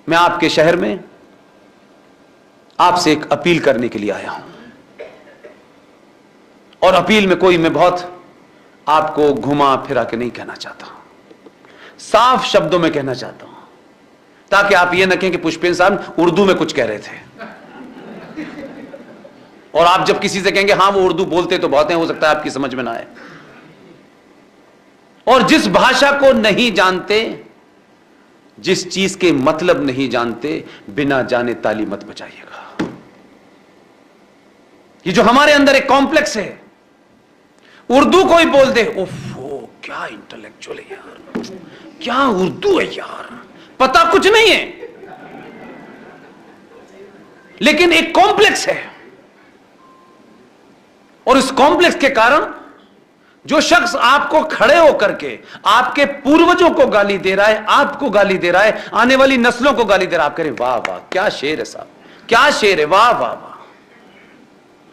मैं आपके शहर में आपसे एक अपील करने के लिए आया हूं, और अपील में कोई मैं बहुत आपको घुमा फिरा के नहीं कहना चाहता, साफ शब्दों में कहना चाहता हूं, ताकि आप ये न कहें कि पुष्पेंद्र साहब उर्दू में कुछ कह रहे थे। और आप जब किसी से कहेंगे हां वो उर्दू बोलते तो बहुत हैं, हो सकता है आपकी समझ में ना आए। और जिस भाषा को नहीं जानते, जिस चीज के मतलब नहीं जानते, बिना जाने ताली मत बजाइएगा। ये जो हमारे अंदर एक कॉम्प्लेक्स है, उर्दू कोई बोल दे, ओफो क्या इंटेलेक्चुअल है यार, क्या उर्दू है यार, पता कुछ नहीं है, लेकिन एक कॉम्प्लेक्स है। और इस कॉम्प्लेक्स के कारण जो शख्स आपको खड़े होकर के आपके पूर्वजों को गाली दे रहा है, आपको गाली दे रहा है, आने वाली नस्लों को गाली दे रहा है, आप करें वाह वाह क्या शेर है साहब, क्या शेर है, वाह वाह वाह,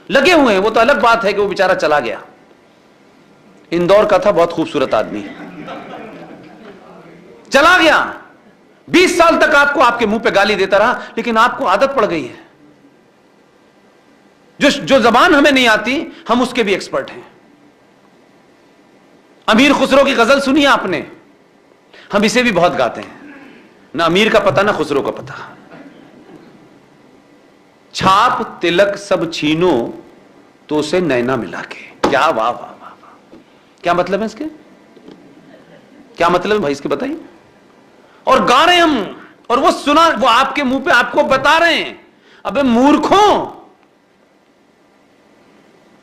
लगे हुए हैं। वो तो अलग बात है कि वो बेचारा चला गया, इंदौर का था, बहुत खूबसूरत आदमी, चला गया, 20 साल तक आपको आपके मुंह पे गाली देता रहा, लेकिन आपको आदत पड़ गई है। जो जबान हमें नहीं आती, हम उसके भी एक्सपर्ट हैं। अमीर खुसरो की गजल सुनी आपने, हम इसे भी बहुत गाते हैं, ना अमीर का पता ना खुसरो का पता। छाप तिलक सब छीनो तो उसे नैना मिला के, क्या वाह वाह वाह वाह, क्या मतलब है इसके, क्या मतलब है भाई इसके बताइए। और गा रहे हम, और वो सुना, वो आपके मुंह पे आपको बता रहे हैं, अबे मूर्खों,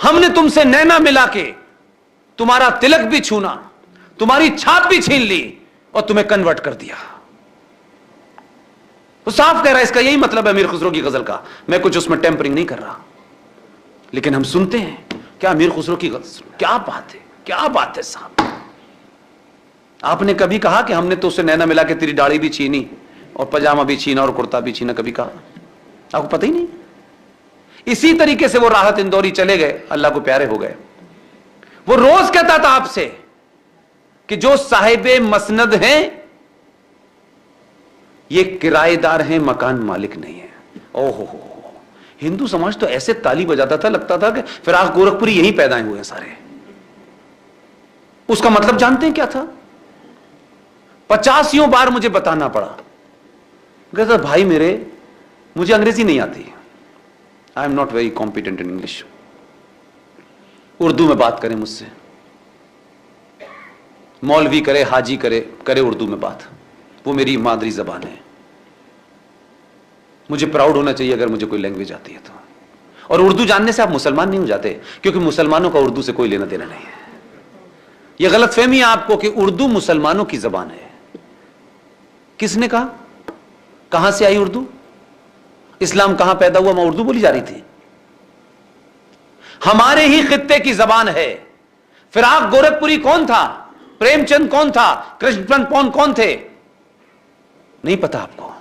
हमने तुमसे नैना मिला के तुम्हारा तिलक भी छूना, तुम्हारी छाप भी छीन ली और तुम्हें कन्वर्ट कर दिया। वो साफ कह रहा है, इसका यही मतलब है अमीर खुसरो की गजल का। मैं कुछ उसमें टेम्परिंग नहीं कर रहा, लेकिन हम सुनते हैं क्या अमीर खुसरो की गजल, क्या बात है, क्या बात है साहब। आपने कभी कहा कि हमने तो उससे नैना मिला के तेरी दाढ़ी भी छीनी और पजामा भी छीना और कुर्ता भी छीना, कभी कहा? आपको पता ही नहीं। इसी तरीके से वो राहत इंदौरी चले गए, अल्लाह को प्यारे हो गए। वो रोज कहता था आपसे कि जो साहिबे मसनद हैं ये किराएदार हैं, मकान मालिक नहीं है। ओहो हो, हिंदू समाज तो ऐसे ताली बजाता था, लगता था कि फिराक गोरखपुरी यहीं पैदा हुए हैं सारे। उसका मतलब जानते हैं क्या था? 50 बार मुझे बताना पड़ा, कहता भाई मेरे, मुझे अंग्रेजी नहीं आती, I am not very competent in English, Urdu में बात करें मुझसे, मौलवी करे, हाजी करे उर्दू में बात, वो मेरी मादरी जबान है। मुझे प्राउड होना चाहिए अगर मुझे कोई लैंग्वेज आती है तो। और उर्दू जानने से आप मुसलमान नहीं हो जाते, क्योंकि मुसलमानों का उर्दू से कोई लेना देना नहीं है। यह गलतफहमी है आपको कि उर्दू मुसलमानों की जबान है। किसने कहा? कहां से आई उर्दू? इस्लाम कहां पैदा हुआ, वहां उर्दू बोली जा रही थी? हमारे ही खित्ते की जबान है। फिराक गोरखपुरी कौन था? प्रेमचंद कौन था? कृष्णचंद कौन थे? नहीं पता आपको?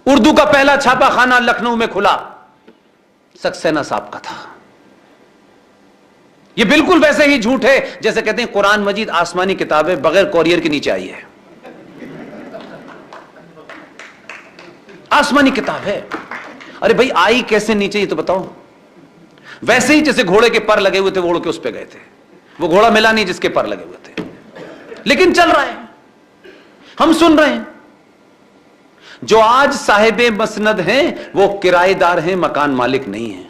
उर्दू का पहला छापा खाना लखनऊ में खुला, सक्सेना साहब का था। यह बिल्कुल वैसे ही झूठ है जैसे कहते हैं कुरान मजीद आसमानी किताब है, बगैर कोरियर के नीचे आई है। आसमानी किताब है। अरे भाई आई कैसे नीचे, ये तो बताओ। वैसे ही जैसे घोड़े के पर लगे हुए थे, वो उड़ के उस पे गए थे। वो घोड़ा मिला नहीं जिसके पर लगे हुए थे, लेकिन चल रहा है, हम सुन रहे हैं। जो आज साहिबे मसनद हैं वो किराएदार हैं, मकान मालिक नहीं है।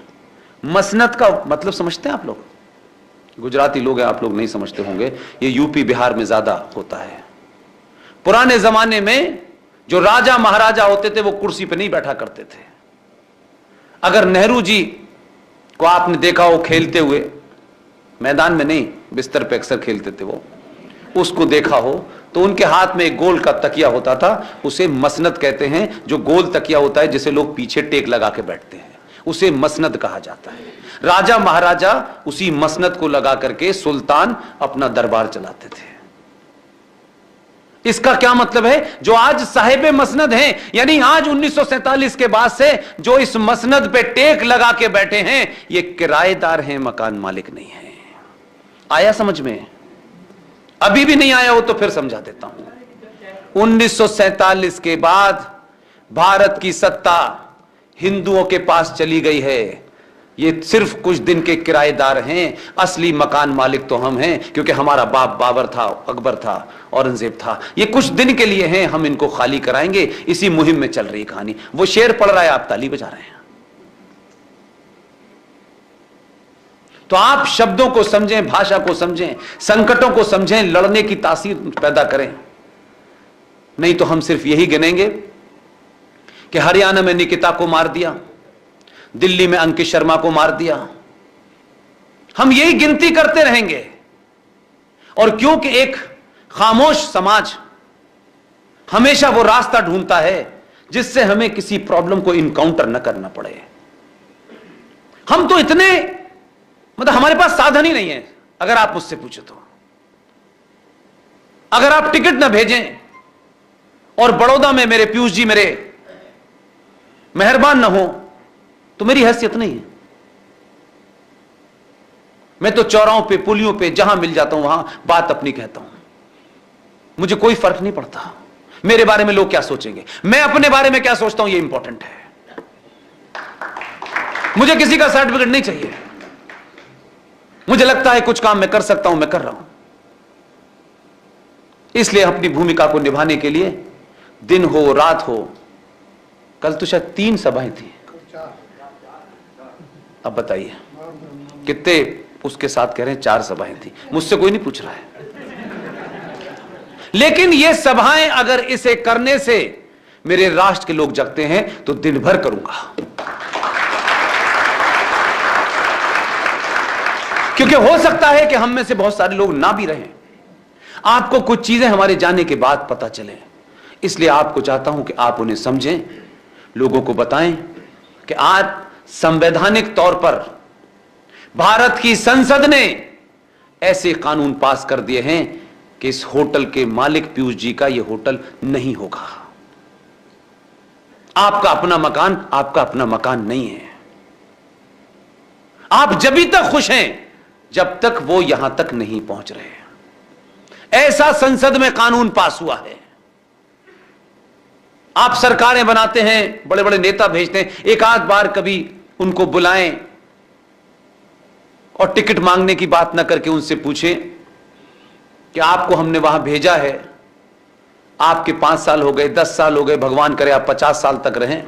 मसनद का मतलब समझते हैं आप लोग? गुजराती लोग हैं, आप लोग नहीं समझते होंगे, ये यूपी बिहार में ज्यादा होता है। पुराने जमाने में जो राजा महाराजा होते थे वो कुर्सी पे नहीं बैठा करते थे। अगर नेहरू जी को आपने देखा हो खेलते हुए, मैदान में नहीं, बिस्तर पे अक्सर खेलते थे वो, उसको देखा हो तो उनके हाथ में एक गोल का तकिया होता था, उसे मसनद कहते हैं। जो गोल तकिया होता है जिसे लोग पीछे टेक लगा के बैठते हैं, उसे मसनद कहा जाता है। राजा महाराजा उसी मसनद को लगा करके सुल्तान अपना दरबार चलाते थे। इसका क्या मतलब है? जो आज साहिबे मसनद हैं, यानी आज 1947 के बाद से जो इस मसनद पे टेक लगा के बैठे हैं, ये किराएदार हैं, मकान मालिक नहीं है। आया समझ में? अभी भी नहीं आया हो तो फिर समझा देता हूं। 1947 के बाद भारत की सत्ता हिंदुओं के पास चली गई है। ये सिर्फ कुछ दिन के किराएदार हैं, असली मकान मालिक तो हम हैं, क्योंकि हमारा बाप बाबर था, अकबर था, औरंगजेब था। ये कुछ दिन के लिए हैं, हम इनको खाली कराएंगे। इसी मुहिम में चल रही कहानी। वो शेर पढ़ रहा है, आप ताली बजा रहे हैं। तो आप शब्दों को समझें, भाषा को समझें, संकटों को समझें, लड़ने की तासीर पैदा करें। नहीं तो हम सिर्फ यही गिनेंगे कि हरियाणा में निकिता को मार दिया, दिल्ली में अंकित शर्मा को मार दिया। हम यही गिनती करते रहेंगे। और क्योंकि एक खामोश समाज हमेशा वो रास्ता ढूंढता है जिससे हमें किसी प्रॉब्लम को इनकाउंटर न करना पड़े। हम तो इतने, मतलब हमारे पास साधन ही नहीं है। अगर आप मुझसे पूछो तो, अगर आप टिकट न भेजें और बड़ौदा में मेरे पीयूष जी मेरे मेहरबान न हो तो मेरी हैसियत नहीं है। मैं तो चौराहों पे, पुलियों पे जहां मिल जाता हूं वहां बात अपनी कहता हूं। मुझे कोई फर्क नहीं पड़ता मेरे बारे में लोग क्या सोचेंगे, मैं अपने बारे में क्या सोचता हूं ये इंपॉर्टेंट है। मुझे किसी का सर्टिफिकेट नहीं चाहिए। मुझे लगता है कुछ काम मैं कर सकता हूं, मैं कर रहा हूं। इसलिए अपनी भूमिका को निभाने के लिए दिन हो रात हो, कल तो शायद 3 सभाएं थी, अब बताइए कितने उसके साथ कह रहे हैं 4 सभाएं थी। मुझसे कोई नहीं पूछ रहा है। लेकिन ये सभाएं अगर इसे करने से मेरे राष्ट्र के लोग जगते हैं तो दिन भर करूंगा। क्योंकि हो सकता है कि हम में से बहुत सारे लोग ना भी रहें। आपको कुछ चीजें हमारे जाने के बाद पता चले, इसलिए आपको चाहता हूं कि आप उन्हें समझें, लोगों को बताएं कि आज संवैधानिक तौर पर भारत की संसद ने ऐसे कानून पास कर दिए हैं कि इस होटल के मालिक पीयूष जी का यह होटल नहीं होगा। आपका अपना मकान आपका अपना मकान नहीं है। आप जब तक खुश हैं जब तक वो यहां तक नहीं पहुंच रहे। ऐसा संसद में कानून पास हुआ है। आप सरकारें बनाते हैं, बड़े बड़े नेता भेजते हैं, एक आध बार कभी उनको बुलाएं और टिकट मांगने की बात ना करके उनसे पूछें कि आपको हमने वहां भेजा है, आपके 5 साल हो गए, 10 साल हो गए, भगवान करे आप 50 साल तक रहें,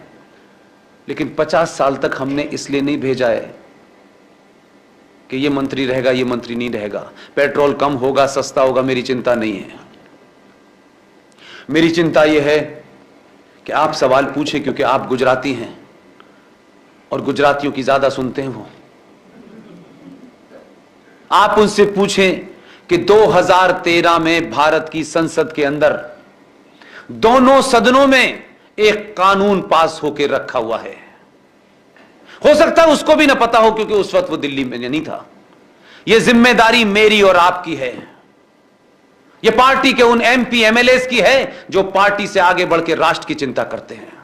लेकिन 50 साल तक हमने इसलिए नहीं भेजा है कि ये मंत्री रहेगा, ये मंत्री नहीं रहेगा, पेट्रोल कम होगा, सस्ता होगा, मेरी चिंता नहीं है। मेरी चिंता यह है कि आप सवाल पूछें, क्योंकि आप गुजराती हैं और गुजरातियों की ज्यादा सुनते हैं वो। आप उनसे पूछें कि 2013 में भारत की संसद के अंदर दोनों सदनों में एक कानून पास होकर रखा हुआ है। हो सकता है उसको भी ना पता हो, क्योंकि उस वक्त वो दिल्ली में नहीं था। यह जिम्मेदारी मेरी और आपकी है। यह पार्टी के उन MP MLAs की है जो पार्टी से आगे बढ़ के राष्ट्र की चिंता करते हैं।